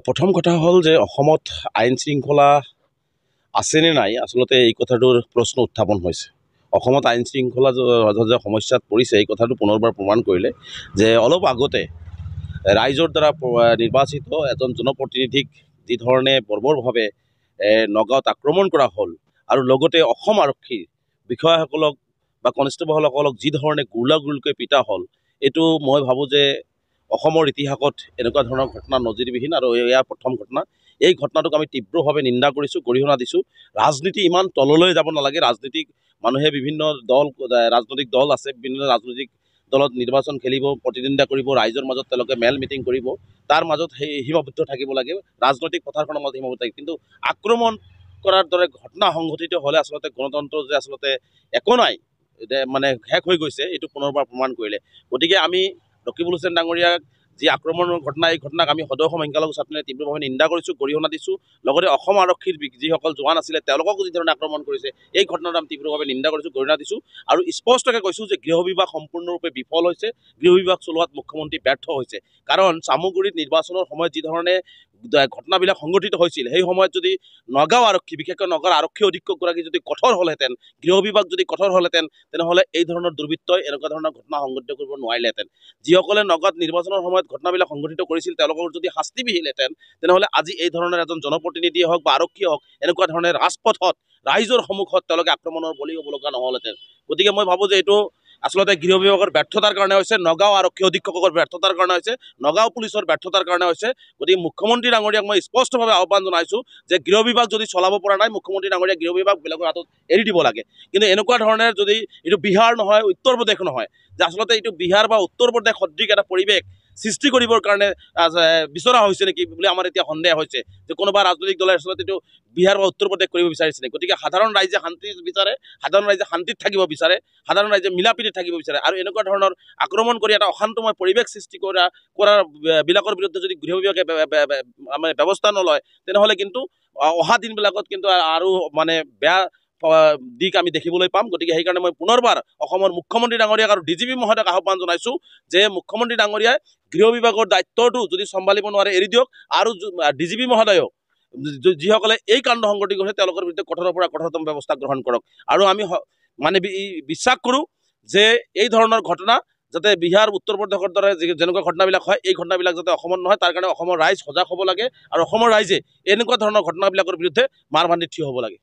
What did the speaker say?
প্ৰথম কথা হ'ল যে অসমত আইন শৃংখলা আছেনে নাই আচলতে এই কথাটোৰ প্ৰশ্ন উত্থাপন হৈছে। অসমত আইন শৃংখলা যে সমস্যাত পৰিছে এই কথাটো পুনৰবাৰ প্ৰমাণ কৰিলে যে অলপ আগতে ৰাইজৰ দ্বাৰা নিৰ্বাচিত এজন জনপ্ৰতিনিধিক যি ধৰণে বৰ্বৰভাৱে নগাঁৱত আক্ৰমণ কৰা হ'ল আৰু লগতে অসম আৰক্ষীৰ বিষয়াসকলক বা কনষ্টেবলসকলক যি ধৰণে গুৰলাগুৰকৈ পিতা হ'ল, এইটো মই ভাবোঁ যে অসমৰ ইতিহাসত এনেকুৱা ধৰণৰ ঘটনা নজিৰবিহীন আৰু এয়া প্ৰথম ঘটনা। এই ঘটনাটোক আমি তীব্ৰভাৱে নিন্দা কৰিছোঁ, গৰিহণা দিছোঁ। ৰাজনীতি ইমান তললৈ যাব নালাগে। ৰাজনীতিক মানুহে বিভিন্ন ৰাজনৈতিক দল আছে, বিভিন্ন ৰাজনৈতিক দলত নিৰ্বাচন খেলিব, প্ৰতিদ্বন্দ্বিতা কৰিব, ৰাইজৰ মাজত তেওঁলোকে মেল মিটিং কৰিব, তাৰ মাজত সেই সীমাবদ্ধ থাকিব লাগে, ৰাজনৈতিক পথাৰখনৰ মাজত সীমাবদ্ধ থাকে। কিন্তু আক্ৰমণ কৰাৰ দৰে ঘটনা সংঘটিত হ'লে আচলতে গণতন্ত্ৰ যে আচলতে একো নাই, মানে শেষ হৈ গৈছে, এইটো পুনৰবাৰ প্ৰমাণ কৰিলে। গতিকে আমি ৰকিবুল হুছেইন ডাঙৰীয়াক যি আক্ৰমণৰ ঘটনা, এই ঘটনাক আমি সদৌ অসম সংখ্যালঘু ছাত্ৰলীগে তীব্ৰভাৱে নিন্দা কৰিছোঁ, গৰিহণা দিছোঁ। লগতে অসম আৰক্ষীৰ যিসকল জোৱান আছিলে তেওঁলোককো যি ধৰণে আক্ৰমণ কৰিছে এই ঘটনাটো আমি তীব্ৰভাৱে নিন্দা কৰিছোঁ, গৰিহণা দিছোঁ। আৰু স্পষ্টকৈ কৈছোঁ যে গৃহ বিভাগ সম্পূৰ্ণৰূপে বিফল হৈছে, গৃহ বিভাগ চলোৱাত মুখ্যমন্ত্ৰী ব্যৰ্থ হৈছে। কাৰণ চামগুৰিত নিৰ্বাচনৰ সময়ত যি ধৰণে ঘটনাবিলাক সংঘটিত হৈছিল, সেই সময়ত যদি নগাঁও আৰক্ষী, বিশেষকৈ নগাঁৱৰ আৰক্ষী অধীক্ষকগৰাকী যদি কঠোৰ হ'লহেঁতেন, গৃহ বিভাগ যদি কঠোৰ হ'লহেঁতেন, তেনেহ'লে এই ধৰণৰ দুৰ্বৃত্তই এনেকুৱা ধৰণৰ ঘটনা সংঘটিত কৰিব নোৱাৰিলেহেঁতেন। যিসকলে নগাঁৱত নিৰ্বাচনৰ সময়ত ঘটনাবিলাক সংঘটিত কৰিছিল তেওঁলোকৰ যদি শাস্তি বিহিলহেঁতেন, তেনেহ'লে আজি এই ধৰণৰ এজন জনপ্ৰতিনিধিয়ে হওক বা আৰক্ষীয়ে হওক এনেকুৱা ধৰণে ৰাজপথত ৰাইজৰ সন্মুখত তেওঁলোকে আক্ৰমণৰ বলি হ'ব লগা নহ'লহেঁতেন। গতিকে মই ভাবোঁ যে এইটো আচলতে গৃহ বিভাগৰ ব্যৰ্থতাৰ কাৰণে হৈছে, নগাঁও আৰক্ষী অধীক্ষকৰ ব্যৰ্থতাৰ কাৰণে হৈছে, নগাঁও পুলিচৰ ব্যৰ্থতাৰ কাৰণে হৈছে। গতিকে মুখ্যমন্ত্ৰী ডাঙৰীয়াক মই স্পষ্টভাৱে আহ্বান জনাইছোঁ যে গৃহ বিভাগ যদি চলাব পৰা নাই, মুখ্যমন্ত্ৰী ডাঙৰীয়াক গৃহ বিভাগ বেলেগৰ হাতত এৰি দিব লাগে। কিন্তু এনেকুৱা ধৰণে যদি এইটো বিহাৰ নহয়, উত্তৰ প্ৰদেশ নহয়, যে আচলতে এইটো বিহাৰ বা উত্তৰ প্ৰদেশ সদৃশ এটা পৰিৱেশ সৃষ্টি কৰিবৰ কাৰণে বিচৰা হৈছে নেকি বুলি আমাৰ এতিয়া সন্দেহ হৈছে যে কোনোবা ৰাজনৈতিক দলে আচলতে এইটো বিহাৰ বা উত্তৰ প্ৰদেশ কৰিব বিচাৰিছে নেকি। গতিকে সাধাৰণ ৰাইজে শান্তি বিচাৰে, সাধাৰণ ৰাইজে শান্তিত থাকিব বিচাৰে, সাধাৰণ ৰাইজে মিলাপ্ৰীতিত থাকিব বিচাৰে। আৰু এনেকুৱা ধৰণৰ আক্ৰমণ কৰি এটা অশান্তময় পৰিৱেশ সৃষ্টি কৰাৰ বিলাকৰ বিৰুদ্ধে যদি গৃহ বিভাগে মানে ব্যৱস্থা নলয়, তেনেহ'লে কিন্তু অহা দিনবিলাকত কিন্তু আৰু মানে বেয়া দিশ আমি দেখিবলৈ পাম। গতিকে সেইকাৰণে মই পুনৰবাৰ অসমৰ মুখ্যমন্ত্ৰী ডাঙৰীয়াক আৰু DGP মহোদয়ক আহ্বান জনাইছোঁ যে মুখ্যমন্ত্ৰী ডাঙৰীয়াই গৃহ বিভাগৰ দায়িত্বটো যদি চম্ভালিব নোৱাৰে এৰি দিয়ক, আৰু DGP মহোদয়ক যিসকলে এই কাণ্ড সংঘটিত কৰিছে তেওঁলোকৰ বিৰুদ্ধে কঠোৰৰ পৰা কঠোৰতম ব্যৱস্থা গ্ৰহণ কৰক। আৰু আমি মানে বিশ্বাস কৰোঁ যে এই ধৰণৰ ঘটনা যাতে বিহাৰ উত্তৰ প্ৰদেশৰ দৰে যেনেকুৱা ঘটনাবিলাক হয়, এই ঘটনাবিলাক যাতে অসমত নহয়, তাৰ কাৰণে অসমৰ ৰাইজ সজাগ হ'ব লাগে আৰু অসমৰ ৰাইজে এনেকুৱা ধৰণৰ ঘটনাবিলাকৰ বিৰুদ্ধে মাৰ বান্ধি থিয় হ'ব লাগে।